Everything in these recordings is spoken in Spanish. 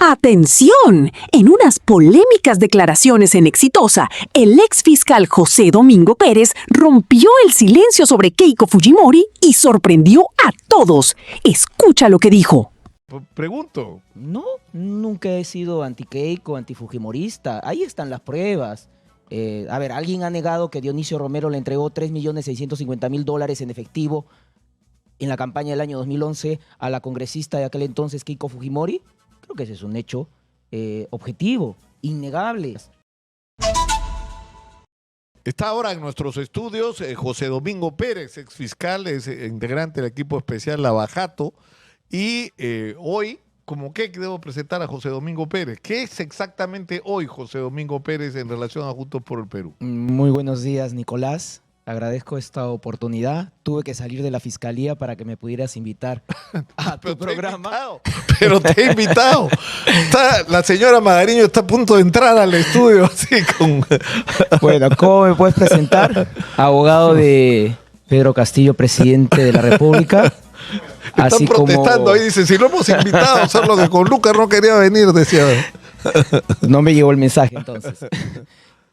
¡Atención! En unas polémicas declaraciones en Exitosa, el ex fiscal José Domingo Pérez rompió el silencio sobre Keiko Fujimori y sorprendió a todos. Escucha lo que dijo. Pregunto. No, nunca he sido anti-Keiko, anti-fujimorista. Ahí están las pruebas. ¿Alguien ha negado que Dionisio Romero le entregó $3.650.000 en efectivo en la campaña del año 2011 a la congresista de aquel entonces, Keiko Fujimori? Creo que ese es un hecho objetivo, innegable. Está ahora en nuestros estudios José Domingo Pérez, ex fiscal, es integrante del equipo especial Lavajato. Y hoy, ¿cómo qué debo presentar a José Domingo Pérez? ¿Qué es exactamente hoy José Domingo Pérez en relación a Juntos por el Perú? Muy buenos días, Nicolás. Agradezco esta oportunidad. Tuve que salir de la fiscalía para que me pudieras invitar a tu programa. Pero te he invitado. La señora Magariño está a punto de entrar al estudio. Así con... Bueno, ¿cómo me puedes presentar? Abogado de Pedro Castillo, presidente de la República. Están así protestando como... ahí, dicen, si lo hemos invitado, solo que con Lucas no quería venir, decía. No me llegó el mensaje entonces.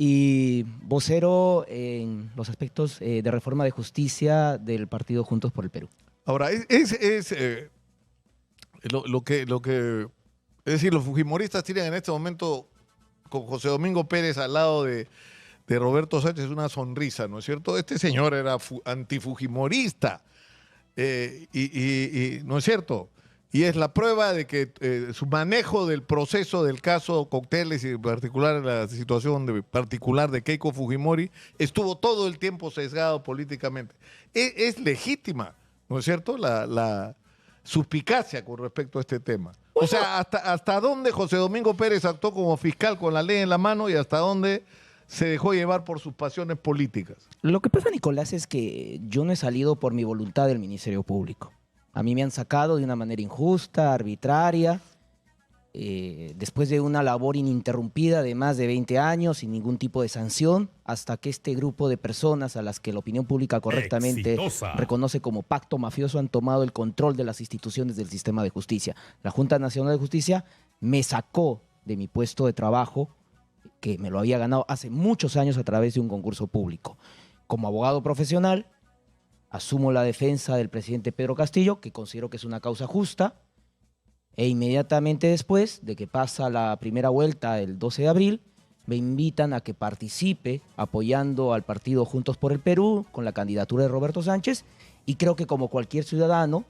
Y vocero en los aspectos de reforma de justicia del partido Juntos por el Perú. Ahora, lo que, es decir, los fujimoristas tienen en este momento con José Domingo Pérez al lado de Roberto Sánchez una sonrisa, ¿no es cierto? Este señor era antifujimorista, ¿no es cierto? Y es la prueba de que su manejo del proceso del caso Cócteles y en particular la situación particular de Keiko Fujimori estuvo todo el tiempo sesgado políticamente. Es legítima, ¿no es cierto?, la suspicacia con respecto a este tema. O sea, ¿hasta dónde José Domingo Pérez actuó como fiscal con la ley en la mano y hasta dónde se dejó llevar por sus pasiones políticas? Lo que pasa, Nicolás, es que yo no he salido por mi voluntad del Ministerio Público. A mí me han sacado de una manera injusta, arbitraria, después de una labor ininterrumpida de más de 20 años, sin ningún tipo de sanción, hasta que este grupo de personas a las que la opinión pública correctamente reconoce como pacto mafioso han tomado el control de las instituciones del sistema de justicia. La Junta Nacional de Justicia me sacó de mi puesto de trabajo, que me lo había ganado hace muchos años a través de un concurso público. Como abogado profesional, asumo la defensa del presidente Pedro Castillo, que considero que es una causa justa, e inmediatamente después de que pasa la primera vuelta el 12 de abril, me invitan a que participe apoyando al partido Juntos por el Perú con la candidatura de Roberto Sánchez, y creo que como cualquier ciudadano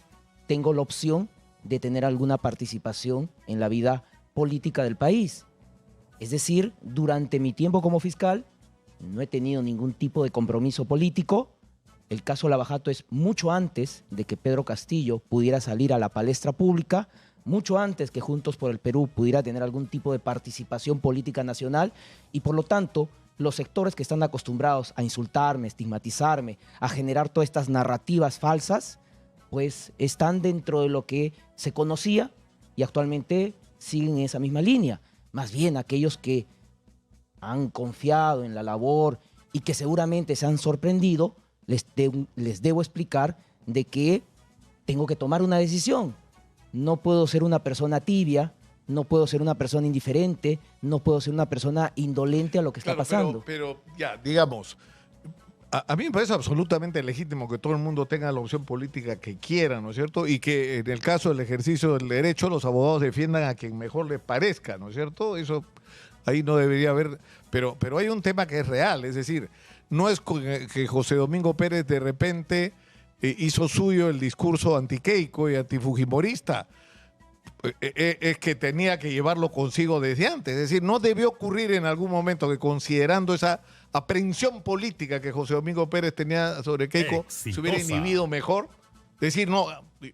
tengo la opción de tener alguna participación en la vida política del país. Es decir, durante mi tiempo como fiscal no he tenido ningún tipo de compromiso político. El caso Lavajato es mucho antes de que Pedro Castillo pudiera salir a la palestra pública, mucho antes que Juntos por el Perú pudiera tener algún tipo de participación política nacional, y por lo tanto los sectores que están acostumbrados a insultarme, estigmatizarme, a generar todas estas narrativas falsas, pues están dentro de lo que se conocía y actualmente siguen en esa misma línea. Más bien aquellos que han confiado en la labor y que seguramente se han sorprendido, les debo explicar de que tengo que tomar una decisión. No puedo ser una persona tibia, no puedo ser una persona indiferente, no puedo ser una persona indolente a lo que está pasando. Pero ya, digamos, a mí me parece absolutamente legítimo que todo el mundo tenga la opción política que quiera, ¿no es cierto? Y que en el caso del ejercicio del derecho los abogados defiendan a quien mejor les parezca, ¿no es cierto? Eso ahí no debería haber, pero hay un tema que es real, es decir, no es que José Domingo Pérez de repente hizo suyo el discurso anti-Keiko y antifujimorista. Es que tenía que llevarlo consigo desde antes. Es decir, no debió ocurrir en algún momento que, considerando esa aprehensión política que José Domingo Pérez tenía sobre Keiko, se hubiera inhibido mejor. Decir, no,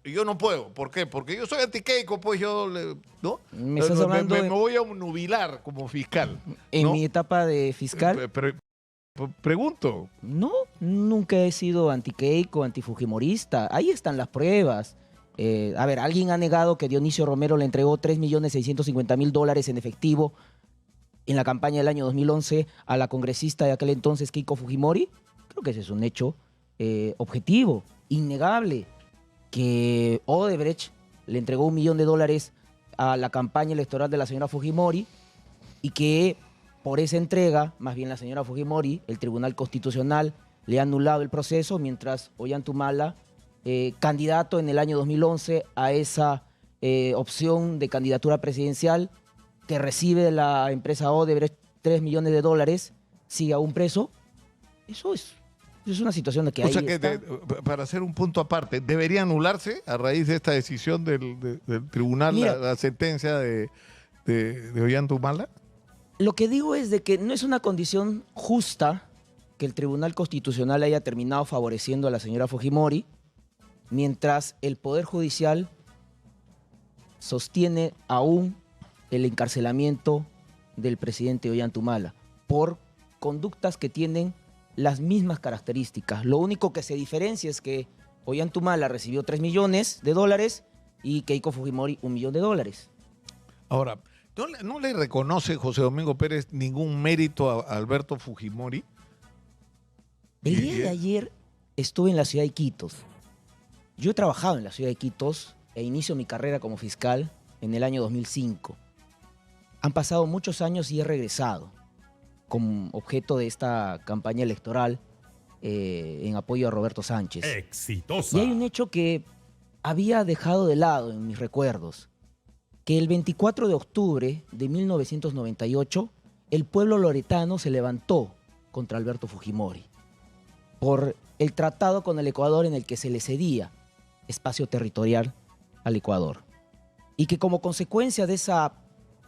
yo no puedo. ¿Por qué? Porque yo soy anti-Keiko, pues yo, ¿no? Me voy a nubilar como fiscal. En mi etapa de fiscal... Pregunto. No, nunca he sido anti-Keiko, anti-fujimorista. Ahí están las pruebas. ¿Alguien ha negado que Dionisio Romero le entregó $3.650.000 en efectivo en la campaña del año 2011 a la congresista de aquel entonces, Keiko Fujimori? Creo que ese es un hecho objetivo, innegable, que Odebrecht le entregó $1 millón a la campaña electoral de la señora Fujimori y que por esa entrega, más bien la señora Fujimori, el Tribunal Constitucional le ha anulado el proceso, mientras Ollanta, candidato en el año 2011 a esa opción de candidatura presidencial que recibe de la empresa Odebrecht $3 millones, sigue aún preso. Eso es una situación de que O ahí sea que, está. para hacer un punto aparte, ¿debería anularse a raíz de esta decisión del tribunal Mira, la sentencia de Ollanta? Lo que digo es de que no es una condición justa que el Tribunal Constitucional haya terminado favoreciendo a la señora Fujimori, mientras el Poder Judicial sostiene aún el encarcelamiento del presidente Ollanta por conductas que tienen las mismas características. Lo único que se diferencia es que Ollanta recibió $3 millones y Keiko Fujimori $1 millón. Ahora, ¿no le reconoce José Domingo Pérez ningún mérito a Alberto Fujimori? El día de ayer estuve en la ciudad de Iquitos. Yo he trabajado en la ciudad de Iquitos e inicio mi carrera como fiscal en el año 2005. Han pasado muchos años y he regresado como objeto de esta campaña electoral en apoyo a Roberto Sánchez. Exitosa. Y hay un hecho que había dejado de lado en mis recuerdos, que el 24 de octubre de 1998 el pueblo loretano se levantó contra Alberto Fujimori por el tratado con el Ecuador en el que se le cedía espacio territorial al Ecuador. Y que como consecuencia de esa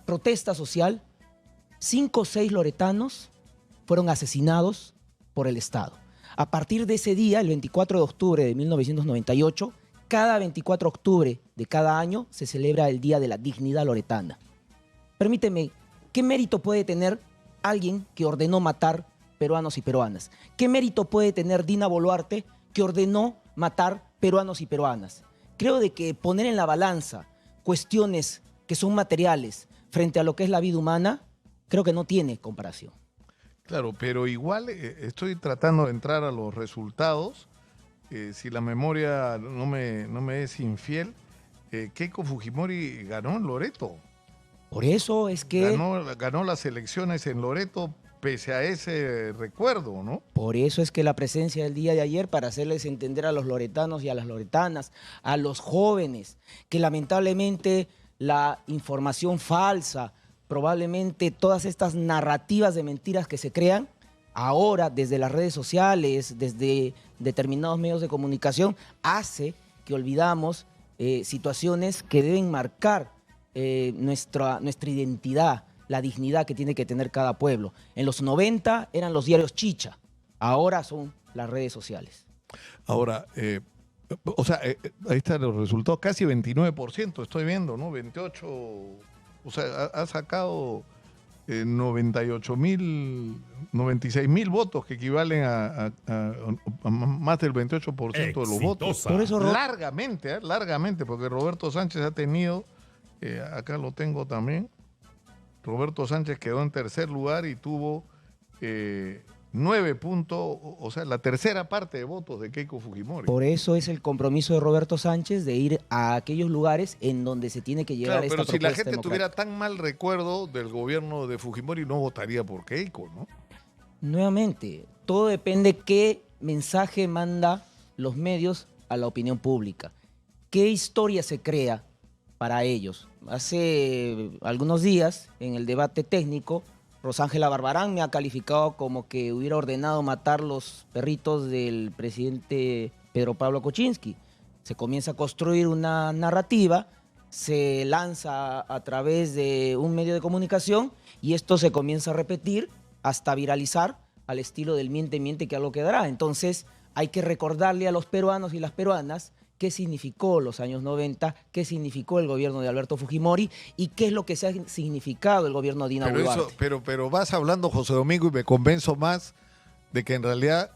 protesta social, 5 o 6 loretanos fueron asesinados por el Estado. A partir de ese día, el 24 de octubre de 1998, cada 24 de octubre de cada año se celebra el Día de la Dignidad Loretana. Permíteme, ¿qué mérito puede tener alguien que ordenó matar peruanos y peruanas? ¿Qué mérito puede tener Dina Boluarte, que ordenó matar peruanos y peruanas? Creo de que poner en la balanza cuestiones que son materiales frente a lo que es la vida humana, creo que no tiene comparación. Claro, pero igual estoy tratando de entrar a los resultados. Si la memoria no me es infiel, Keiko Fujimori ganó en Loreto. Por eso es que... Ganó las elecciones en Loreto pese a ese recuerdo, ¿no? Por eso es que la presencia del día de ayer, para hacerles entender a los loretanos y a las loretanas, a los jóvenes, que lamentablemente la información falsa, probablemente todas estas narrativas de mentiras que se crean, ahora desde las redes sociales, desde determinados medios de comunicación, hace que olvidamos situaciones que deben marcar nuestra identidad, la dignidad que tiene que tener cada pueblo. En los 90 eran los diarios chicha, ahora son las redes sociales. Ahora, ahí están los resultados, casi 29%, estoy viendo, ¿no? 28, o sea, ha sacado 96.000 votos, que equivalen a más del 28% de los votos. Por eso, largamente, porque Roberto Sánchez ha tenido, acá lo tengo también, Roberto Sánchez quedó en tercer lugar y tuvo 9 puntos, o sea, la tercera parte de votos de Keiko Fujimori. Por eso es el compromiso de Roberto Sánchez de ir a aquellos lugares en donde se tiene que llegar a esta propuesta democrática. Pero si la gente tuviera democrática. tan mal recuerdo del gobierno de Fujimori, no votaría por Keiko, ¿no? Nuevamente, todo depende qué mensaje manda los medios a la opinión pública. ¿Qué historia se crea para ellos? Hace algunos días, en el debate técnico, Rosángela Barbarán me ha calificado como que hubiera ordenado matar los perritos del presidente Pedro Pablo Kuczynski. Se comienza a construir una narrativa, se lanza a través de un medio de comunicación y esto se comienza a repetir hasta viralizar al estilo del miente, miente que algo quedará. Entonces hay que recordarle a los peruanos y las peruanas qué significó los años 90, qué significó el gobierno de Alberto Fujimori y qué es lo que se ha significado el gobierno de Dina Boluarte. Pero vas hablando, José Domingo, y me convenzo más de que en realidad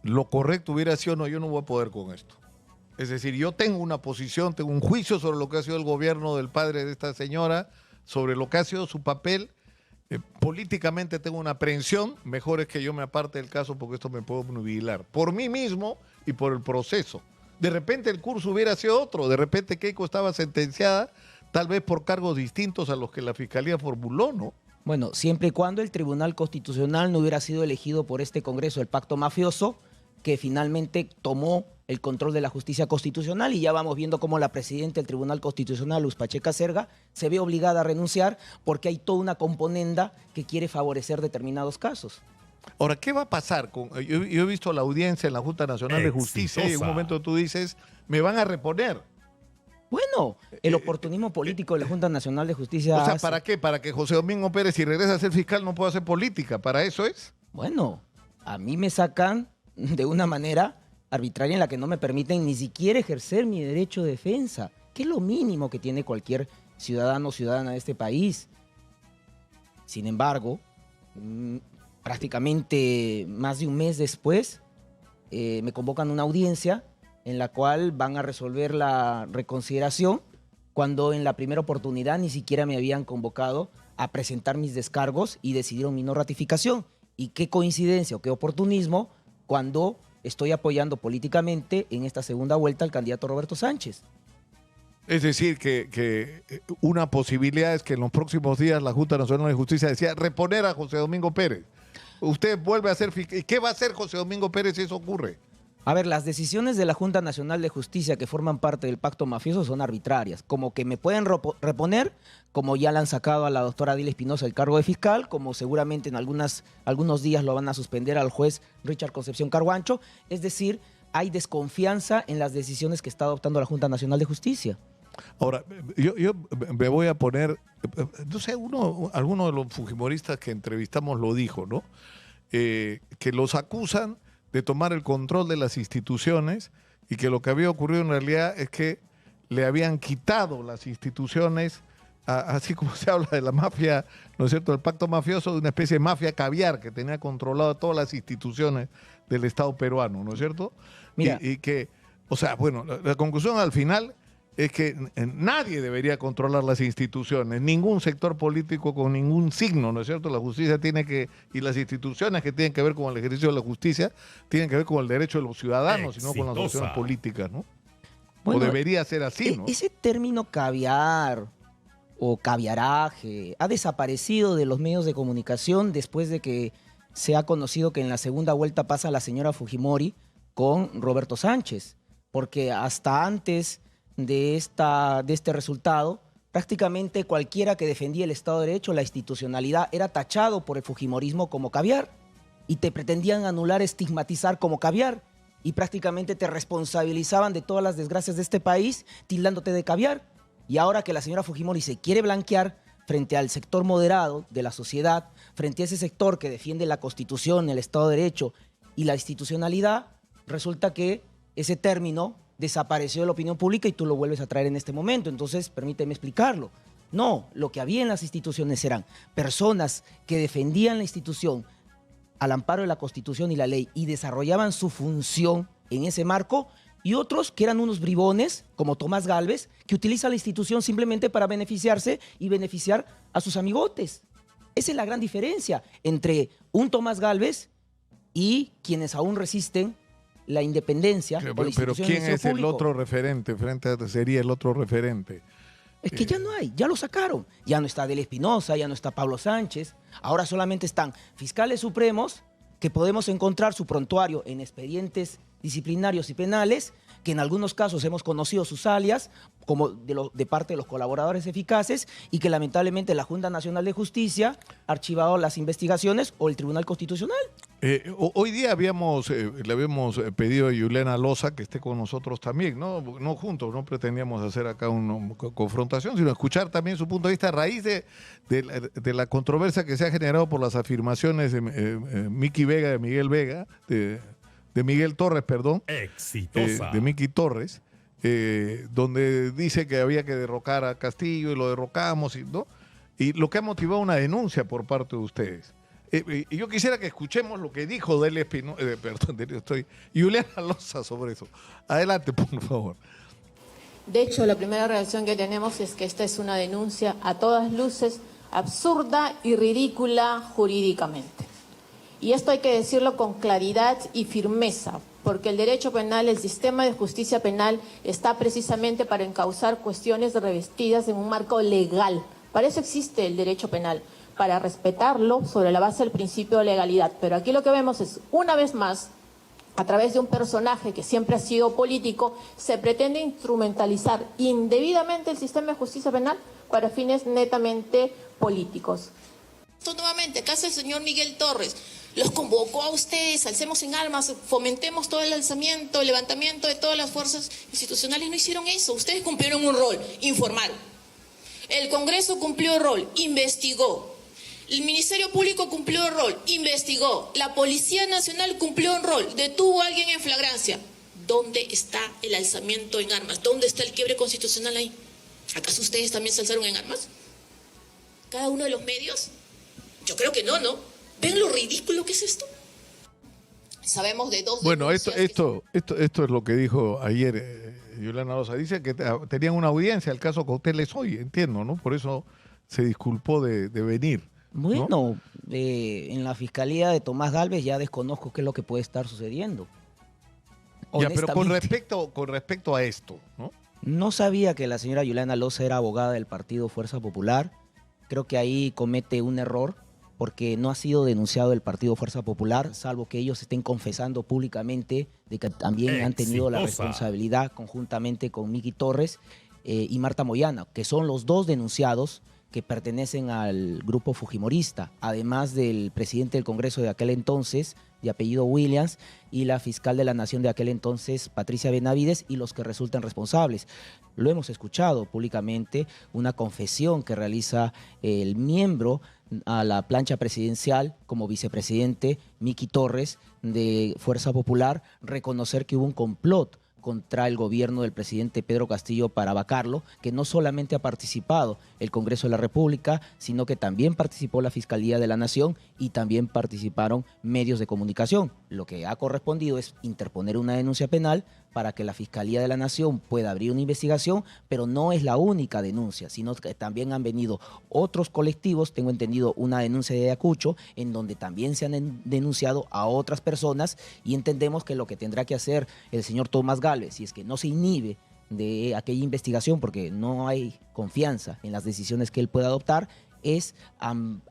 lo correcto hubiera sido, no, yo no voy a poder con esto. Es decir, yo tengo una posición, tengo un juicio sobre lo que ha sido el gobierno del padre de esta señora, sobre lo que ha sido su papel. Políticamente tengo una aprehensión, mejor es que yo me aparte del caso porque esto me puedo nubilar por mí mismo y por el proceso. De repente el curso hubiera sido otro, de repente Keiko estaba sentenciada, tal vez por cargos distintos a los que la Fiscalía formuló, ¿no? Bueno, siempre y cuando el Tribunal Constitucional no hubiera sido elegido por este Congreso, el pacto mafioso, que finalmente tomó el control de la justicia constitucional, y ya vamos viendo cómo la presidenta del Tribunal Constitucional, Luz Pacheca Cerga, se ve obligada a renunciar porque hay toda una componenda que quiere favorecer determinados casos. Ahora, ¿qué va a pasar? Yo he visto la audiencia en la Junta Nacional de Justicia y en un momento tú dices, me van a reponer. Bueno, el oportunismo político de la Junta Nacional de Justicia... O sea, ¿para qué? ¿Para que José Domingo Pérez, si regresa a ser fiscal, no pueda hacer política? ¿Para eso es? Bueno, a mí me sacan de una manera arbitraria en la que no me permiten ni siquiera ejercer mi derecho de defensa, que es lo mínimo que tiene cualquier ciudadano o ciudadana de este país. Sin embargo, prácticamente más de un mes después, me convocan a una audiencia en la cual van a resolver la reconsideración, cuando en la primera oportunidad ni siquiera me habían convocado a presentar mis descargos y decidieron mi no ratificación. Y qué coincidencia o qué oportunismo cuando estoy apoyando políticamente en esta segunda vuelta al candidato Roberto Sánchez. Es decir, que una posibilidad es que en los próximos días la Junta Nacional de Justicia decía reponer a José Domingo Pérez. Usted vuelve a ser fiscal. ¿Qué va a hacer José Domingo Pérez si eso ocurre? A ver, las decisiones de la Junta Nacional de Justicia que forman parte del pacto mafioso son arbitrarias. Como que me pueden reponer, como ya le han sacado a la doctora Adila Espinosa el cargo de fiscal, como seguramente en algunos días lo van a suspender al juez Richard Concepción Carhuancho. Es decir, hay desconfianza en las decisiones que está adoptando la Junta Nacional de Justicia. Ahora, yo me voy a poner, no sé, alguno de los fujimoristas que entrevistamos lo dijo, ¿no? Que los acusan de tomar el control de las instituciones y que lo que había ocurrido en realidad es que le habían quitado las instituciones, así como se habla de la mafia, ¿no es cierto?, del pacto mafioso, de una especie de mafia caviar que tenía controlado todas las instituciones del Estado peruano, ¿no es cierto? Mira. Y que, o sea, bueno, la conclusión al final es que nadie debería controlar las instituciones, ningún sector político con ningún signo, ¿no es cierto? La justicia tiene que, y las instituciones que tienen que ver con el ejercicio de la justicia, tienen que ver con el derecho de los ciudadanos y no con las opciones políticas, ¿no? Bueno, o debería ser así, ¿no? Ese término caviar o caviaraje ha desaparecido de los medios de comunicación después de que se ha conocido que en la segunda vuelta pasa la señora Fujimori con Roberto Sánchez, porque hasta antes de este resultado, prácticamente cualquiera que defendía el Estado de Derecho, la institucionalidad, era tachado por el fujimorismo como caviar, y te pretendían anular, estigmatizar como caviar, y prácticamente te responsabilizaban de todas las desgracias de este país, tildándote de caviar. Y ahora que la señora Fujimori se quiere blanquear frente al sector moderado de la sociedad, frente a ese sector que defiende la Constitución, el Estado de Derecho y la institucionalidad, resulta que ese término desapareció de la opinión pública y tú lo vuelves a traer en este momento. Entonces, permíteme explicarlo. No, lo que había en las instituciones eran personas que defendían la institución al amparo de la Constitución y la ley y desarrollaban su función en ese marco, y otros que eran unos bribones, como Tomás Gálvez, que utilizan la institución simplemente para beneficiarse y beneficiar a sus amigotes. Esa es la gran diferencia entre un Tomás Gálvez y quienes aún resisten la independencia. Pero ¿quién es el otro referente? Sería el otro referente. Es que ya no hay, ya lo sacaron. Ya no está Adela Espinosa, ya no está Pablo Sánchez. Ahora solamente están fiscales supremos que podemos encontrar su prontuario en expedientes disciplinarios y penales, que en algunos casos hemos conocido sus alias como de parte de los colaboradores eficaces, y que lamentablemente la Junta Nacional de Justicia ha archivado las investigaciones, o el Tribunal Constitucional. Hoy día le habíamos pedido a Juliana Loza que esté con nosotros también, no juntos, no pretendíamos hacer acá una confrontación, sino escuchar también su punto de vista a raíz de la controversia que se ha generado por las afirmaciones de Miki Vega, de Miguel Vega, de Miguel Torres, perdón, de Miki Torres, donde dice que había que derrocar a Castillo y lo derrocamos, ¿no? Y lo que ha motivado una denuncia por parte de ustedes. Y yo quisiera que escuchemos lo que dijo Juliana Loza sobre eso. Adelante, por favor. De hecho, la primera reacción que tenemos es que esta es una denuncia a todas luces absurda y ridícula jurídicamente. Y esto hay que decirlo con claridad y firmeza, porque el derecho penal, el sistema de justicia penal, está precisamente para encauzar cuestiones revestidas en un marco legal. Para eso existe el derecho penal, para respetarlo sobre la base del principio de legalidad. Pero aquí lo que vemos es, una vez más, a través de un personaje que siempre ha sido político, se pretende instrumentalizar indebidamente el sistema de justicia penal para fines netamente políticos. Nuevamente, caso del señor Miguel Torres, los convocó a ustedes, alcemos en armas, fomentemos todo el alzamiento, el levantamiento de todas las fuerzas institucionales. No hicieron eso, ustedes cumplieron un rol, informaron. El Congreso cumplió el rol, investigó. El Ministerio Público cumplió el rol, investigó. La Policía Nacional cumplió un rol, detuvo a alguien en flagrancia. ¿Dónde está el alzamiento en armas? ¿Dónde está el quiebre constitucional ahí? ¿Acaso ustedes también se alzaron en armas? ¿Cada uno de los medios? Yo creo que no, ¿no? ¿Ven lo ridículo que es esto? Sabemos de dos... Bueno, esto es lo que dijo ayer Juliana Loza. Dice que tenían una audiencia, el caso Cauteles hoy, entiendo, ¿no? Por eso se disculpó de venir. Bueno, ¿no? En la fiscalía de Tomás Gálvez ya desconozco qué es lo que puede estar sucediendo. Ya, pero con Honestamente, respecto a esto, ¿no? no sabía que la señora Juliana Loza era abogada del partido Fuerza Popular. Creo que ahí comete un error porque no ha sido denunciado el partido Fuerza Popular, salvo que ellos estén confesando públicamente de que también han tenido la responsabilidad conjuntamente con Miki Torres y Marta Moyano, que son los dos denunciados que pertenecen al grupo fujimorista, además del presidente del Congreso de aquel entonces, de apellido Williams, y la fiscal de la Nación de aquel entonces, Patricia Benavides, y los que resultan responsables. Lo hemos escuchado públicamente, una confesión que realiza el miembro a la plancha presidencial como vicepresidente, Miki Torres, de Fuerza Popular, reconocer que hubo un complot contra el gobierno del presidente Pedro Castillo para vacarlo, que no solamente ha participado el Congreso de la República, sino que también participó la Fiscalía de la Nación y también participaron medios de comunicación. Lo que ha correspondido es interponer una denuncia penal para que la Fiscalía de la Nación pueda abrir una investigación, pero no es la única denuncia, sino que también han venido otros colectivos, tengo entendido una denuncia de Ayacucho, en donde también se han denunciado a otras personas y entendemos que lo que tendrá que hacer el señor Tomás Gálvez, si es que no se inhibe de aquella investigación porque no hay confianza en las decisiones que él pueda adoptar, es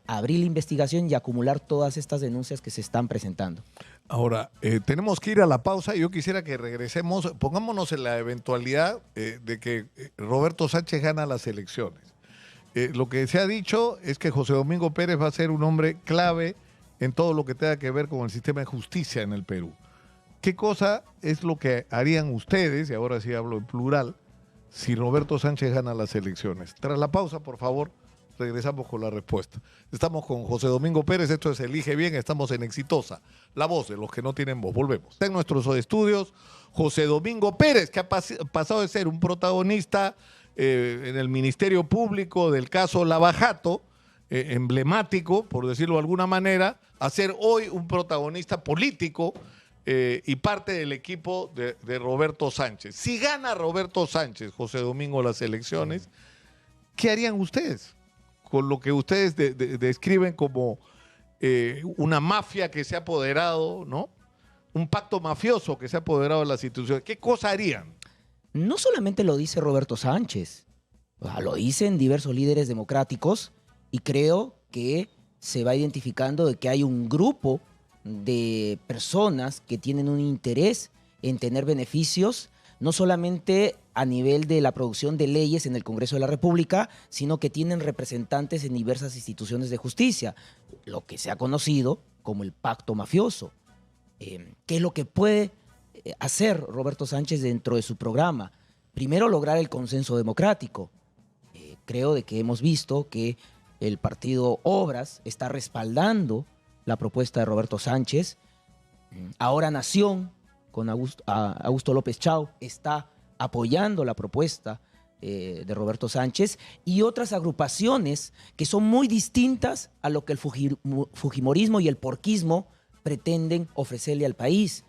abrir la investigación y acumular todas estas denuncias que se están presentando. Ahora, tenemos que ir a la pausa y yo quisiera que regresemos, pongámonos en la eventualidad de que Roberto Sánchez gana las elecciones. Lo que se ha dicho es que José Domingo Pérez va a ser un hombre clave en todo lo que tenga que ver con el sistema de justicia en el Perú. ¿Qué cosa es lo que harían ustedes, y ahora sí hablo en plural, si Roberto Sánchez gana las elecciones? Tras la pausa, por favor, regresamos con la respuesta. Estamos con José Domingo Pérez, esto es Elige Bien, estamos en Exitosa, la voz de los que no tienen voz. Volvemos. Está en nuestros estudios José Domingo Pérez, que ha pasado de ser un protagonista en el Ministerio Público del caso Lava Jato, emblemático, por decirlo de alguna manera, a ser hoy un protagonista político y parte del equipo de Roberto Sánchez. Si gana Roberto Sánchez, José Domingo, las elecciones, ¿qué harían ustedes con lo que ustedes describen como una mafia que se ha apoderado, ¿no? Un pacto mafioso que se ha apoderado de las instituciones? ¿Qué cosa harían? No solamente lo dice Roberto Sánchez, lo dicen diversos líderes democráticos y creo que se va identificando de que hay un grupo de personas que tienen un interés en tener beneficios, no solamente a nivel de la producción de leyes en el Congreso de la República, sino que tienen representantes en diversas instituciones de justicia, lo que se ha conocido como el pacto mafioso. ¿Qué es lo que puede hacer Roberto Sánchez dentro de su programa? Primero, lograr el consenso democrático. Creo de que hemos visto que el partido Obras está respaldando la propuesta de Roberto Sánchez. Ahora Nación, con Augusto López Chau, está apoyando la propuesta de Roberto Sánchez y otras agrupaciones que son muy distintas a lo que el fujimorismo y el porquismo pretenden ofrecerle al país.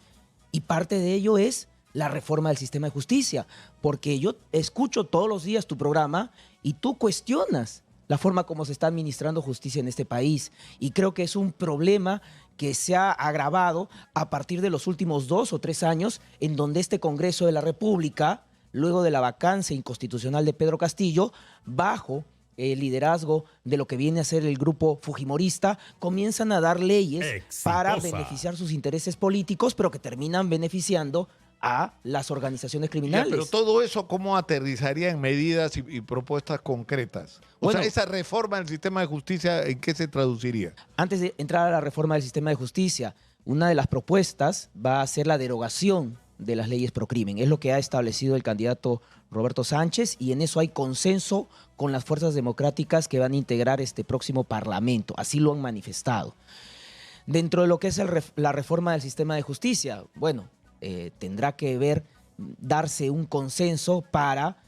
Y parte de ello es la reforma del sistema de justicia, porque yo escucho todos los días tu programa y tú cuestionas la forma como se está administrando justicia en este país. Y creo que es un problema que se ha agravado a partir de los últimos 2 o 3 años, en donde este Congreso de la República, luego de la vacancia inconstitucional de Pedro Castillo, bajo el liderazgo de lo que viene a ser el grupo fujimorista, comienzan a dar leyes para beneficiar sus intereses políticos, pero que terminan beneficiando a las organizaciones criminales. Ya, pero todo eso, ¿cómo aterrizaría en medidas y propuestas concretas? O Bueno, sea, esa reforma del sistema de justicia, ¿en qué se traduciría? antes de entrar a la reforma del sistema de justicia, una de las propuestas va a ser la derogación de las leyes procrimen. Es lo que ha establecido el candidato Roberto Sánchez y en eso hay consenso con las fuerzas democráticas que van a integrar este próximo Parlamento. Así lo han manifestado. Dentro de lo que es la reforma del sistema de justicia, bueno, tendrá que darse un consenso para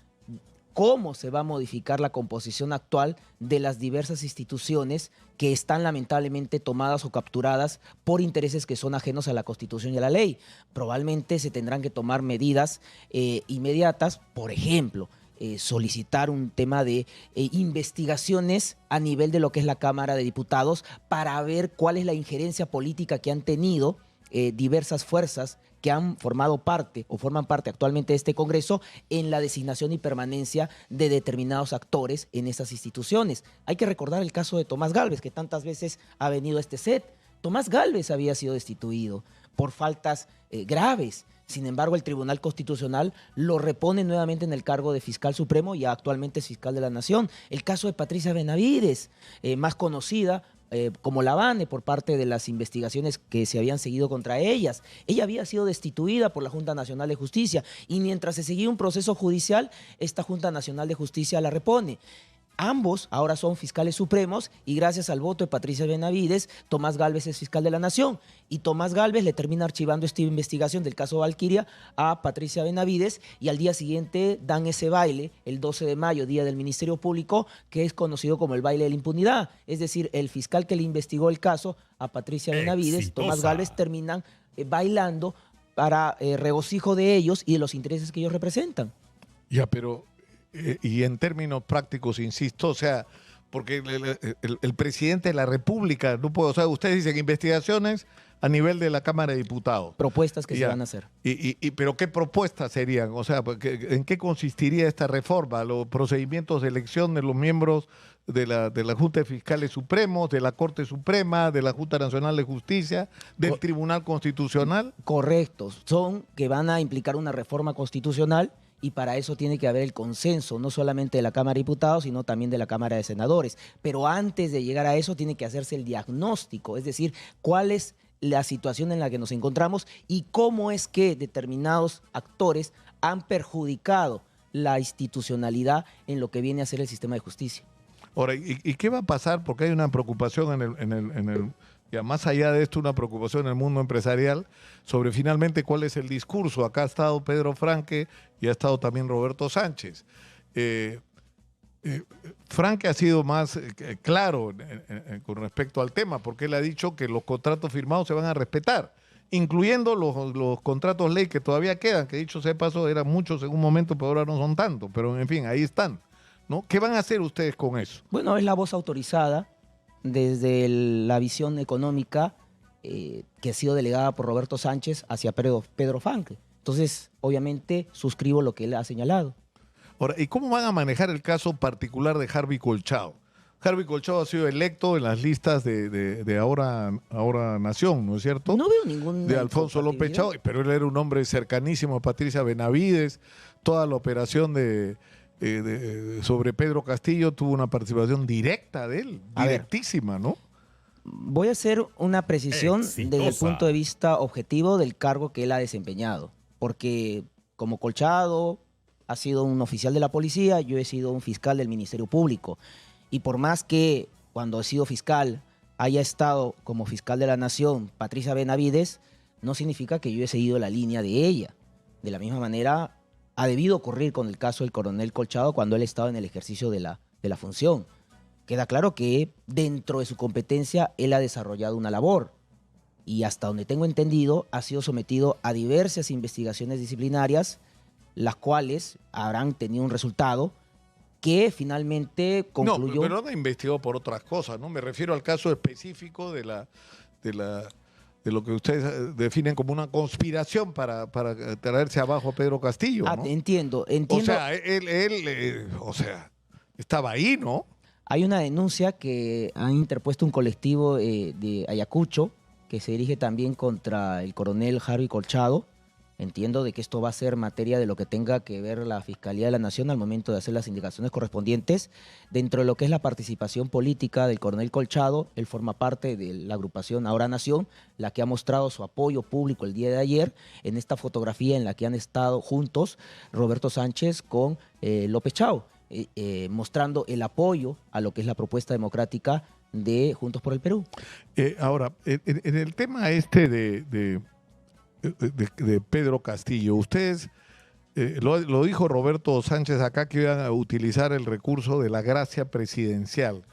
cómo se va a modificar la composición actual de las diversas instituciones que están lamentablemente tomadas o capturadas por intereses que son ajenos a la Constitución y a la ley. Probablemente se tendrán que tomar medidas inmediatas, por ejemplo, solicitar un tema de investigaciones a nivel de lo que es la Cámara de Diputados para ver cuál es la injerencia política que han tenido diversas fuerzas que han formado parte o forman parte actualmente de este Congreso en la designación y permanencia de determinados actores en esas instituciones. Hay que recordar el caso de Tomás Gálvez, que tantas veces ha venido a este set. Tomás Gálvez había sido destituido por faltas graves. Sin embargo, el Tribunal Constitucional lo repone nuevamente en el cargo de fiscal supremo y actualmente es fiscal de la Nación. El caso de Patricia Benavides, más conocida como la Bane por parte de las investigaciones que se habían seguido contra ellas. Ella había sido destituida por la Junta Nacional de Justicia y mientras se seguía un proceso judicial, esta Junta Nacional de Justicia la repone. Ambos ahora son fiscales supremos y gracias al voto de Patricia Benavides, Tomás Gálvez es fiscal de la Nación y Tomás Gálvez le termina archivando esta investigación del caso Valquiria a Patricia Benavides y al día siguiente dan ese baile, el 12 de mayo, Día del Ministerio Público, que es conocido como el baile de la impunidad. Es decir, el fiscal que le investigó el caso a Patricia Benavides, Tomás Gálvez, terminan bailando para regocijo de ellos y de los intereses que ellos representan. Ya, pero... y en términos prácticos, insisto, o sea, porque el presidente de la República no puede, o sea, ustedes dicen investigaciones a nivel de la Cámara de Diputados. Propuestas que se van a hacer. Pero ¿qué propuestas serían? O sea, ¿en qué consistiría esta reforma? ¿Los procedimientos de elección de los miembros de la Junta de Fiscales Supremos, de la Corte Suprema, de la Junta Nacional de Justicia, del Tribunal Constitucional? Correcto, son que van a implicar una reforma constitucional y para eso tiene que haber el consenso, no solamente de la Cámara de Diputados, sino también de la Cámara de Senadores. Pero antes de llegar a eso tiene que hacerse el diagnóstico, es decir, cuál es la situación en la que nos encontramos y cómo es que determinados actores han perjudicado la institucionalidad en lo que viene a ser el sistema de justicia. Ahora, ¿y qué va a pasar? Porque hay una preocupación ya más allá de esto, una preocupación en el mundo empresarial sobre finalmente cuál es el discurso. Acá ha estado Pedro Franque y ha estado también Roberto Sánchez. Franque ha sido más claro con respecto al tema, porque él ha dicho que los contratos firmados se van a respetar, incluyendo los contratos ley que todavía quedan, que dicho sea de paso, eran muchos en un momento, pero ahora no son tantos, pero en fin, ahí están, ¿no? ¿Qué van a hacer ustedes con eso? Bueno, es la voz autorizada desde la visión económica que ha sido delegada por Roberto Sánchez hacia Pedro Franque. Entonces, obviamente, suscribo lo que él ha señalado. Ahora, ¿y cómo van a manejar el caso particular de Harvey Colchado? Harvey Colchado ha sido electo en las listas de Ahora Nación, ¿no es cierto? No veo ningún... De Alfonso López Chao, pero él era un hombre cercanísimo a Patricia Benavides. Toda la operación sobre Pedro Castillo tuvo una participación directa de él, directísima, ¿no? Voy a hacer una precisión desde el punto de vista objetivo del cargo que él ha desempeñado, porque como Colchado ha sido un oficial de la policía, yo he sido un fiscal del Ministerio Público, y por más que cuando he sido fiscal haya estado como fiscal de la Nación Patricia Benavides, no significa que yo he seguido la línea de ella. De la misma manera, ha debido ocurrir con el caso del coronel Colchado cuando él estaba en el ejercicio de la función. Queda claro que dentro de su competencia él ha desarrollado una labor y hasta donde tengo entendido ha sido sometido a diversas investigaciones disciplinarias, las cuales habrán tenido un resultado que finalmente concluyó... No, pero no investigó por otras cosas, ¿no? Me refiero al caso específico de de lo que ustedes definen como una conspiración para traerse abajo a Pedro Castillo, ¿no? Entiendo. O sea, o sea, estaba ahí, ¿no? Hay una denuncia que han interpuesto un colectivo de Ayacucho que se dirige también contra el coronel Harvey Colchado. Entiendo de que esto va a ser materia de lo que tenga que ver la Fiscalía de la Nación al momento de hacer las indicaciones correspondientes. Dentro de lo que es la participación política del coronel Colchado, él forma parte de la agrupación Ahora Nación, la que ha mostrado su apoyo público el día de ayer en esta fotografía en la que han estado juntos Roberto Sánchez con López Chao, mostrando el apoyo a lo que es la propuesta democrática de Juntos por el Perú. Ahora, en el tema este de Pedro Castillo, ustedes, lo dijo Roberto Sánchez acá, que iban a utilizar el recurso de la gracia presidencial,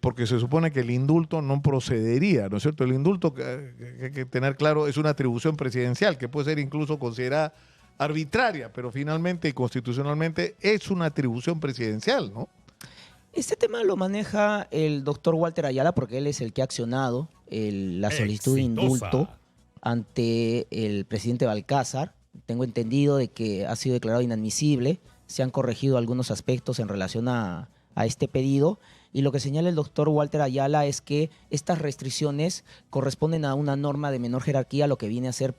porque se supone que el indulto no procedería, ¿no es cierto? El indulto, que hay que tener claro, es una atribución presidencial que puede ser incluso considerada arbitraria, pero finalmente y constitucionalmente es una atribución presidencial, ¿no? Este tema lo maneja el doctor Walter Ayala porque él es el que ha accionado la solicitud de indulto ante el presidente Balcázar. Tengo entendido de que ha sido declarado inadmisible, se han corregido algunos aspectos en relación a este pedido, y lo que señala el doctor Walter Ayala es que estas restricciones corresponden a una norma de menor jerarquía, lo que viene a ser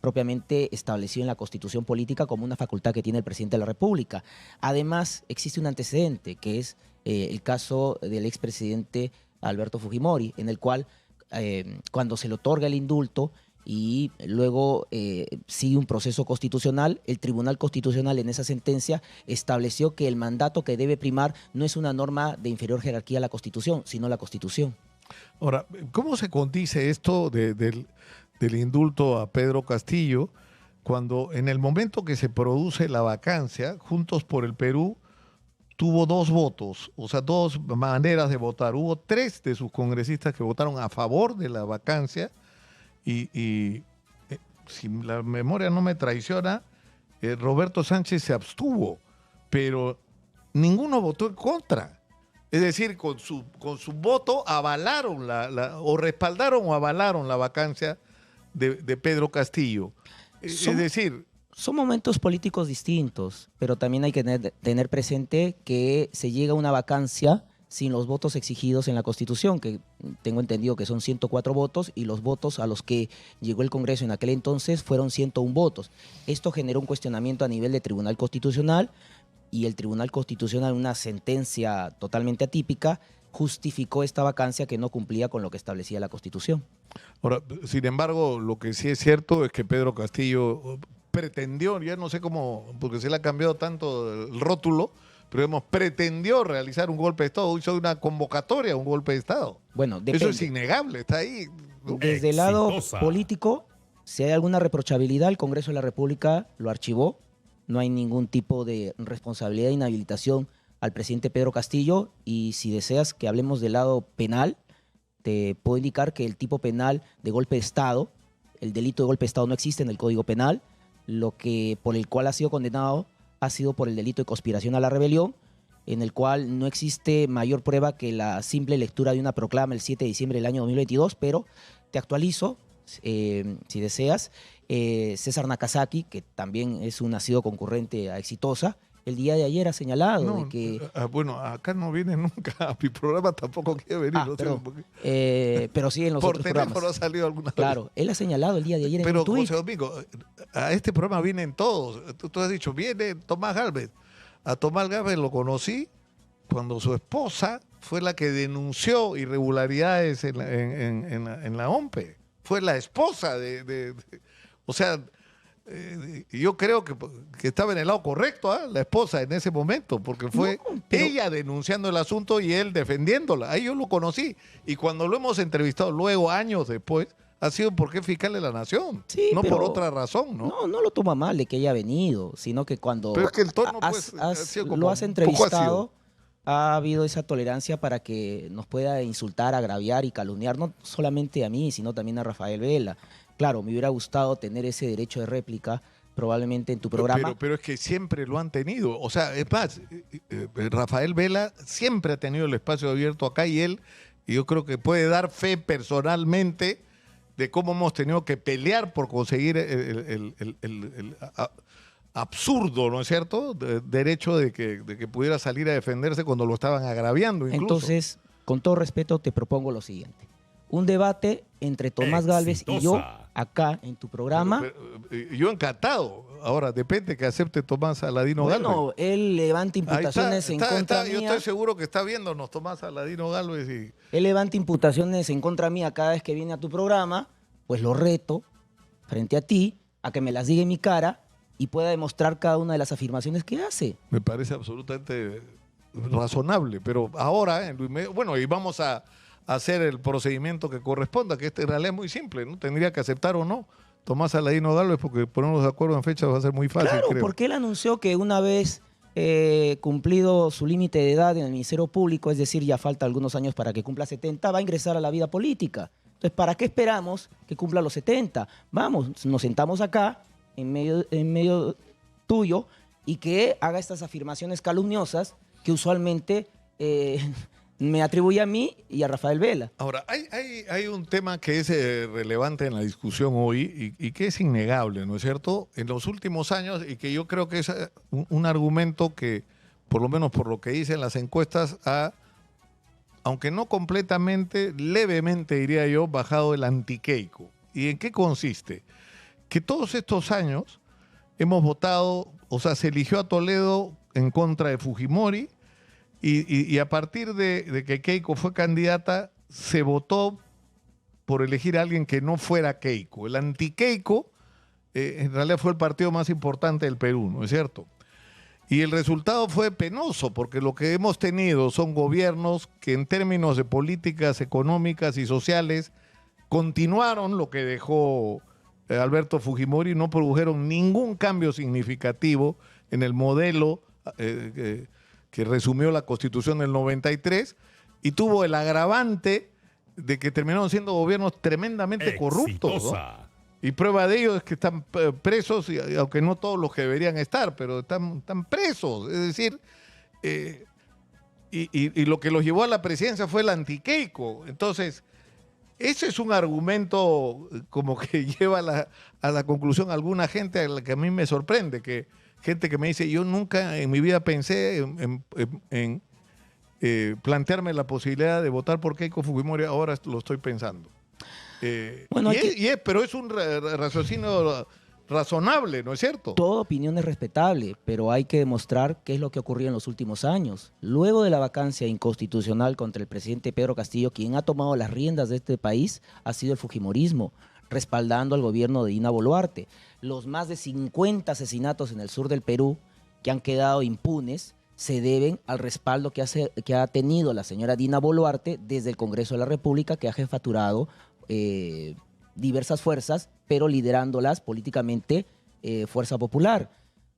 propiamente establecido en la Constitución Política como una facultad que tiene el presidente de la República. Además, existe un antecedente, que es el caso del expresidente Alberto Fujimori, en el cual cuando se le otorga el indulto y luego sigue un proceso constitucional, el Tribunal Constitucional en esa sentencia estableció que el mandato que debe primar no es una norma de inferior jerarquía a la Constitución, sino la Constitución. Ahora, ¿cómo se condice esto del indulto a Pedro Castillo cuando en el momento que se produce la vacancia, Juntos por el Perú tuvo 2 votos, o sea, 2 maneras de votar? Hubo 3 de sus congresistas que votaron a favor de la vacancia y si la memoria no me traiciona, Roberto Sánchez se abstuvo, pero ninguno votó en contra. Es decir, con su voto avalaron o respaldaron o avalaron la vacancia de Pedro Castillo. Es decir, son momentos políticos distintos, pero también hay que tener presente que se llega a una vacancia sin los votos exigidos en la Constitución, que tengo entendido que son 104 votos, y los votos a los que llegó el Congreso en aquel entonces fueron 101 votos. Esto generó un cuestionamiento a nivel de Tribunal Constitucional, y el Tribunal Constitucional, una sentencia totalmente atípica, justificó esta vacancia que no cumplía con lo que establecía la Constitución. Ahora, sin embargo, lo que sí es cierto es que Pedro Castillo pretendió, ya no sé cómo, porque se le ha cambiado tanto el rótulo, pero pretendió realizar un golpe de Estado, hizo una convocatoria a un golpe de Estado. Bueno, depende. Eso es innegable, está ahí, ¿no? Desde el lado político, si hay alguna reprochabilidad, el Congreso de la República lo archivó. No hay ningún tipo de responsabilidad de inhabilitación al presidente Pedro Castillo, y si deseas que hablemos del lado penal, te puedo indicar que el tipo penal de golpe de Estado, el delito de golpe de Estado no existe en el Código Penal, lo que por el cual ha sido condenado ha sido por el delito de conspiración a la rebelión, en el cual no existe mayor prueba que la simple lectura de una proclama el 7 de diciembre del año 2022, pero te actualizo, si deseas, César Nakazaki, que también es un nacido concurrente a Exitosa, el día de ayer ha señalado de que... Bueno, acá no viene nunca, a mi programa tampoco quiere venir. No perdón, sé, pero sí en los otros programas. Por teléfono ha salido alguna vez. Claro, él ha señalado el día de ayer en un tuit. José Domingo, a este programa vienen todos. Tú has dicho, viene Tomás Gálvez. A Tomás Gálvez lo conocí cuando su esposa fue la que denunció irregularidades en la OMPE. Fue la esposa o sea... yo creo que estaba en el lado correcto, la esposa en ese momento, porque fue ella denunciando el asunto y él defendiéndola. Ahí yo lo conocí. Y cuando lo hemos entrevistado luego, años después, ha sido porque es fiscal de la Nación. Sí, no por otra razón, ¿no? No lo toma mal de que haya venido, sino que cuando pero es que el tono, pues, ha sido como lo has entrevistado, ha habido esa tolerancia para que nos pueda insultar, agraviar y calumniar, no solamente a mí, sino también a Rafael Vela. Claro, me hubiera gustado tener ese derecho de réplica probablemente en tu programa. Pero es que siempre lo han tenido. O sea, es más, Rafael Vela siempre ha tenido el espacio abierto acá y él Y yo creo que puede dar fe personalmente de cómo hemos tenido que pelear por conseguir absurdo, ¿no es cierto?, derecho de que pudiera salir a defenderse cuando lo estaban agraviando incluso. Entonces, con todo respeto, te propongo lo siguiente. Un debate entre Tomás Gálvez y yo, acá en tu programa. Pero, yo encantado. Ahora, depende que acepte Tomás Aladino Gálvez. Bueno, él levanta imputaciones en contra yo mía. estoy seguro que está viéndonos Tomás Aladino Gálvez. Él levanta imputaciones en contra mía cada vez que viene a tu programa, pues lo reto frente a ti a que me las diga en mi cara y pueda demostrar cada una de las afirmaciones que hace. Me parece absolutamente razonable, pero ahora, bueno, y vamos a hacer el procedimiento que corresponda, que en realidad es muy simple, ¿no? Tendría que aceptar o no Tomás Aladino Gálvez, porque ponernos de acuerdo en fechas va a ser muy fácil, Claro, creo. porque él anunció que una vez cumplido su límite de edad en el Ministerio Público, es decir, ya falta algunos años para que cumpla 70, va a ingresar a la vida política. Entonces, ¿para qué esperamos que cumpla los 70? Vamos, nos sentamos acá, en medio tuyo, y que haga estas afirmaciones calumniosas que usualmente me atribuye a mí y a Rafael Vela. Ahora, hay un tema que es relevante en la discusión hoy y que es innegable, ¿no es cierto? En los últimos años, y que yo creo que es un argumento que, por lo menos por lo que dicen las encuestas, aunque no completamente, levemente diría yo, bajado el anti-Keiko. ¿Y en qué consiste? Que todos estos años hemos votado, o sea, se eligió a Toledo en contra de Fujimori, y a partir de que Keiko fue candidata, se votó por elegir a alguien que no fuera Keiko. El anti-Keiko, en realidad fue el partido más importante del Perú, ¿no es cierto? Y el resultado fue penoso, porque lo que hemos tenido son gobiernos que en términos de políticas económicas y sociales continuaron lo que dejó Alberto Fujimori, no produjeron ningún cambio significativo en el modelo que resumió la Constitución del 93, y tuvo el agravante de que terminaron siendo gobiernos tremendamente corruptos, ¿no? Y prueba de ello es que están presos, aunque no todos los que deberían estar, pero están presos. Es decir, y lo que los llevó a la presidencia fue el anti-Keiko. Entonces, ese es un argumento como que lleva a la conclusión a alguna gente a la que a mí me sorprende, que gente que me dice, yo nunca en mi vida pensé en plantearme la posibilidad de votar por Keiko Fujimori, ahora lo estoy pensando. Bueno, pero es un raciocinio razonable, ¿no es cierto? Toda opinión es respetable, pero hay que demostrar qué es lo que ocurrió en los últimos años. Luego de la vacancia inconstitucional contra el presidente Pedro Castillo, quien ha tomado las riendas de este país ha sido el fujimorismo, respaldando al gobierno de Dina Boluarte. Los más de 50 asesinatos en el sur del Perú que han quedado impunes se deben al respaldo que ha tenido la señora Dina Boluarte desde el Congreso de la República, que ha jefaturado diversas fuerzas, pero liderándolas políticamente Fuerza Popular.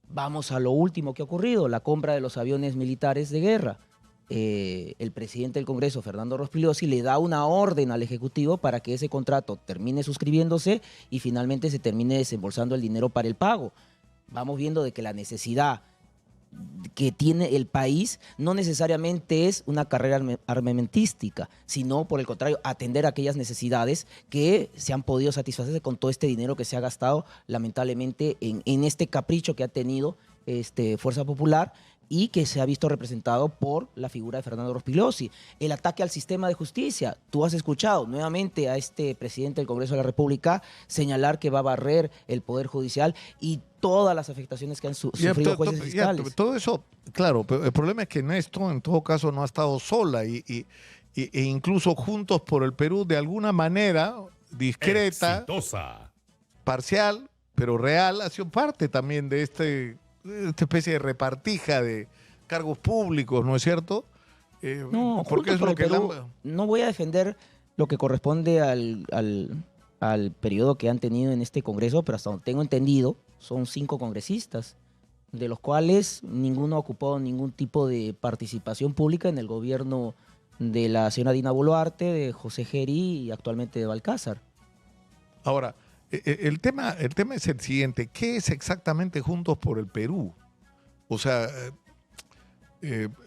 Vamos a lo último que ha ocurrido, la compra de los aviones militares de guerra. El presidente del Congreso, Fernando Rospigliosi, le da una orden al Ejecutivo para que ese contrato termine suscribiéndose y finalmente se termine desembolsando el dinero para el pago. Vamos viendo de que la necesidad que tiene el país no necesariamente es una carrera armamentística, sino por el contrario, atender aquellas necesidades que se han podido satisfacer con todo este dinero que se ha gastado lamentablemente en este capricho que ha tenido Fuerza Popular y que se ha visto representado por la figura de Fernando Rospigliosi. El ataque al sistema de justicia. Tú has escuchado nuevamente a este presidente del Congreso de la República señalar que va a barrer el Poder Judicial y todas las afectaciones que han sufrido jueces fiscales. Todo eso, claro, pero el problema es que Néstor en todo caso no ha estado sola e incluso Juntos por el Perú de alguna manera discreta, parcial, pero real, ha sido parte también de esta especie de repartija de cargos públicos, ¿no es cierto? No, porque es por lo que Perú, no voy a defender lo que corresponde al periodo que han tenido en este Congreso, pero hasta donde tengo entendido, son 5 congresistas, de los cuales ninguno ha ocupado ningún tipo de participación pública en el gobierno de la señora Dina Boluarte, de José Geri y actualmente de Balcázar. Ahora, el tema es el siguiente. ¿Qué es exactamente Juntos por el Perú? O sea,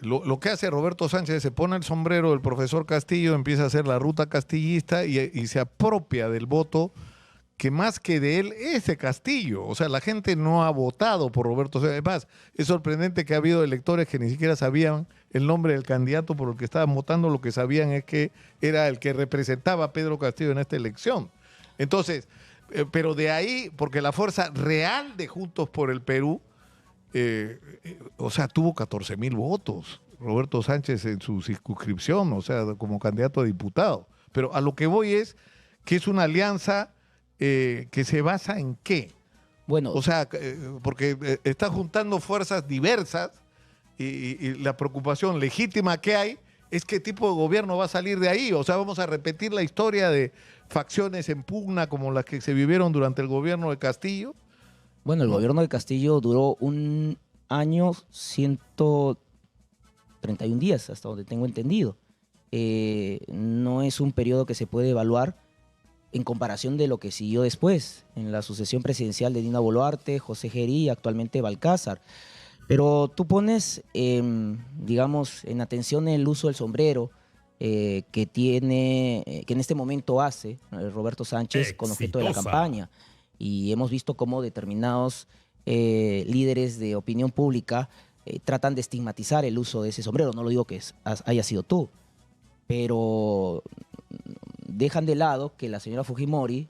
lo que hace Roberto Sánchez, se pone el sombrero del profesor Castillo, empieza a hacer la ruta castillista y se apropia del voto que más que de él es de Castillo. O sea, la gente no ha votado por Roberto Sánchez. Además, es sorprendente que ha habido electores que ni siquiera sabían el nombre del candidato por el que estaban votando. Lo que sabían es que era el que representaba a Pedro Castillo en esta elección. Entonces, pero de ahí, porque la fuerza real de Juntos por el Perú, o sea, tuvo 14,000 votos Roberto Sánchez en su circunscripción, o sea, como candidato a diputado. Pero a lo que voy es que es una alianza que se basa en qué. Bueno, O sea, porque está juntando fuerzas diversas y la preocupación legítima que hay es qué tipo de gobierno va a salir de ahí. O sea, vamos a repetir la historia de facciones en pugna como las que se vivieron durante el gobierno de Castillo. bueno, el gobierno de Castillo duró 1 año, 131 días, hasta donde tengo entendido. No es un periodo que se puede evaluar en comparación de lo que siguió después, en la sucesión presidencial de Dina Boluarte, José Gerí y actualmente Balcázar. Pero tú pones, digamos, en atención el uso del sombrero que en este momento hace Roberto Sánchez con objeto de la Exitosa. campaña. Y hemos visto cómo determinados líderes de opinión pública tratan de estigmatizar el uso de ese sombrero. No lo digo que haya sido tú, pero dejan de lado que la señora Fujimori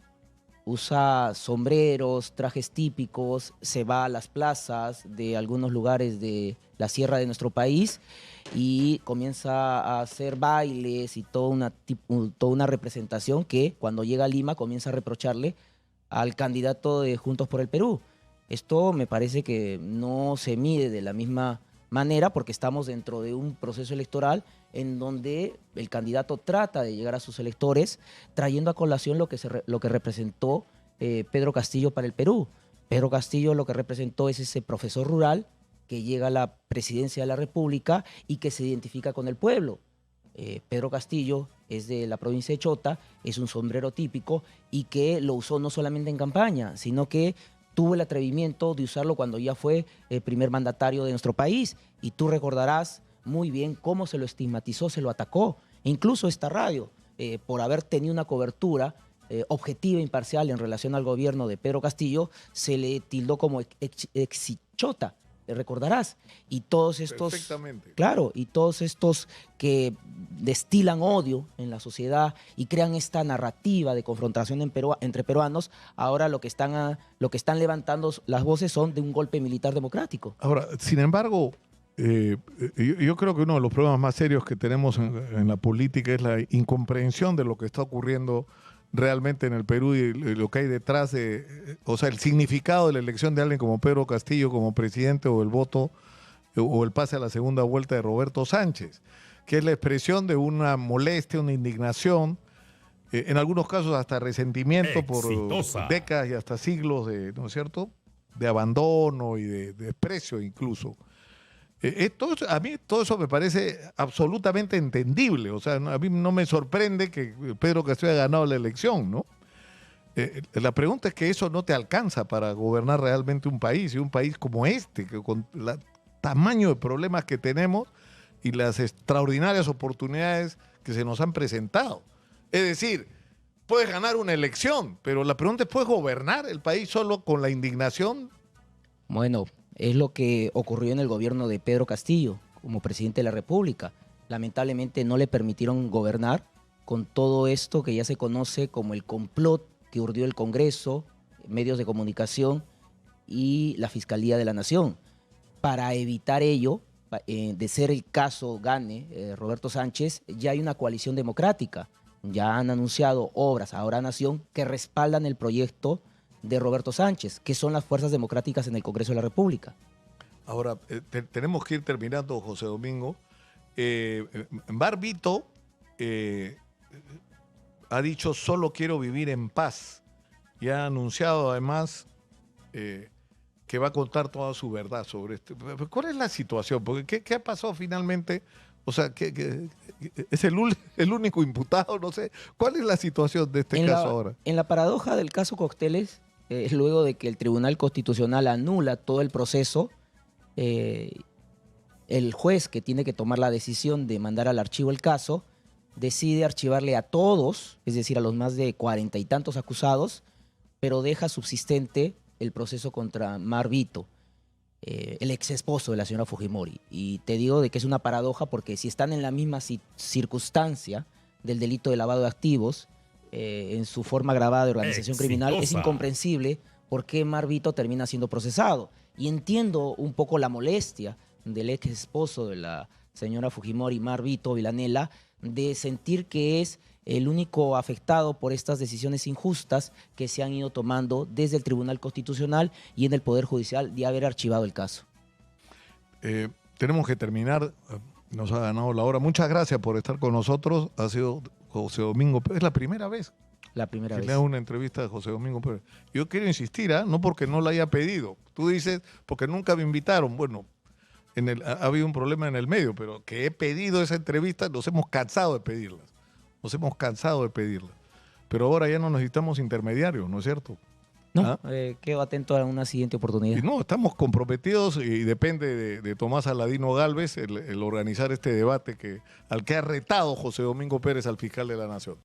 usa sombreros, trajes típicos, se va a las plazas de algunos lugares de la sierra de nuestro país y comienza a hacer bailes y toda una representación que cuando llega a Lima comienza a reprocharle al candidato de Juntos por el Perú. Esto me parece que no se mide de la misma manera porque estamos dentro de un proceso electoral en donde el candidato trata de llegar a sus electores trayendo a colación lo que representó Pedro Castillo para el Perú. Pedro Castillo lo que representó es ese profesor rural que llega a la presidencia de la República y que se identifica con el pueblo. Pedro Castillo es de la provincia de Chota, es un sombrero típico y que lo usó no solamente en campaña, sino que tuvo el atrevimiento de usarlo cuando ya fue el primer mandatario de nuestro país. Y tú recordarás muy bien cómo se lo estigmatizó, se lo atacó. Incluso esta radio, por haber tenido una cobertura objetiva e imparcial en relación al gobierno de Pedro Castillo, se le tildó como exichota, recordarás. Y todos estos, Perfectamente. claro, y todos estos que destilan odio en la sociedad y crean esta narrativa de confrontación entre peruanos, ahora lo que están levantando las voces son de un golpe militar democrático. Ahora, sin embargo, yo creo que uno de los problemas más serios que tenemos en la política es la incomprensión de lo que está ocurriendo realmente en el Perú y lo que hay detrás de, o sea, el significado de la elección de alguien como Pedro Castillo como presidente o el voto o el pase a la segunda vuelta de Roberto Sánchez, que es la expresión de una molestia, una indignación, en algunos casos hasta resentimiento Exitosa. por décadas y hasta siglos de, ¿no es cierto?, de abandono y de desprecio incluso. A mí todo eso me parece absolutamente entendible. O sea, a mí no me sorprende que Pedro Castillo haya ganado la elección, ¿no? La pregunta es que eso no te alcanza para gobernar realmente un país, y un país como este, que con el tamaño de problemas que tenemos y las extraordinarias oportunidades que se nos han presentado. Es decir, puedes ganar una elección, pero la pregunta es, ¿puedes gobernar el país solo con la indignación? Bueno, es lo que ocurrió en el gobierno de Pedro Castillo como presidente de la República. Lamentablemente no le permitieron gobernar con todo esto que ya se conoce como el complot que urdió el Congreso, medios de comunicación y la Fiscalía de la Nación. Para evitar ello, de ser el caso gane Roberto Sánchez, ya hay una coalición democrática. Ya han anunciado obras, ahora Nación, que respaldan el proyecto de Roberto Sánchez, que son las fuerzas democráticas en el Congreso de la República. Ahora, tenemos que ir terminando, José Domingo. Barbito ha dicho, solo quiero vivir en paz. Y ha anunciado además que va a contar toda su verdad sobre esto. ¿Cuál es la situación? Porque ¿qué ha pasado finalmente? O sea, ¿es el único imputado? No sé. ¿Cuál es la situación de este caso ahora? En la paradoja del caso Cócteles, luego de que el Tribunal Constitucional anula todo el proceso, el juez que tiene que tomar la decisión de mandar al archivo el caso, decide archivarle a todos, es decir, a los más de 40 y tantos acusados, pero deja subsistente el proceso contra Mar Vito, el ex esposo de la señora Fujimori. Y te digo de que es una paradoja porque si están en la misma circunstancia del delito de lavado de activos, en su forma agravada de organización criminal, es incomprensible por qué Mar Vito termina siendo procesado. Y entiendo un poco la molestia del ex esposo de la señora Fujimori, Mar Vito Villanela, de sentir que es el único afectado por estas decisiones injustas que se han ido tomando desde el Tribunal Constitucional y en el Poder Judicial de haber archivado el caso. Tenemos que terminar, nos ha ganado la hora. Muchas gracias por estar con nosotros. Ha sido José Domingo Pérez, es la primera vez La primera que vez. le hago una entrevista a José Domingo Pérez. Yo quiero insistir, no porque no la haya pedido. Tú dices, porque nunca me invitaron. Bueno, ha habido un problema en el medio, pero que he pedido esa entrevista, nos hemos cansado de pedirlas. Pero ahora ya no necesitamos intermediarios, ¿no es cierto? No, quedo atento a una siguiente oportunidad. Y no, estamos comprometidos y depende de Tomás Aladino Gálvez el organizar este debate al que ha retado José Domingo Pérez al fiscal de la Nación.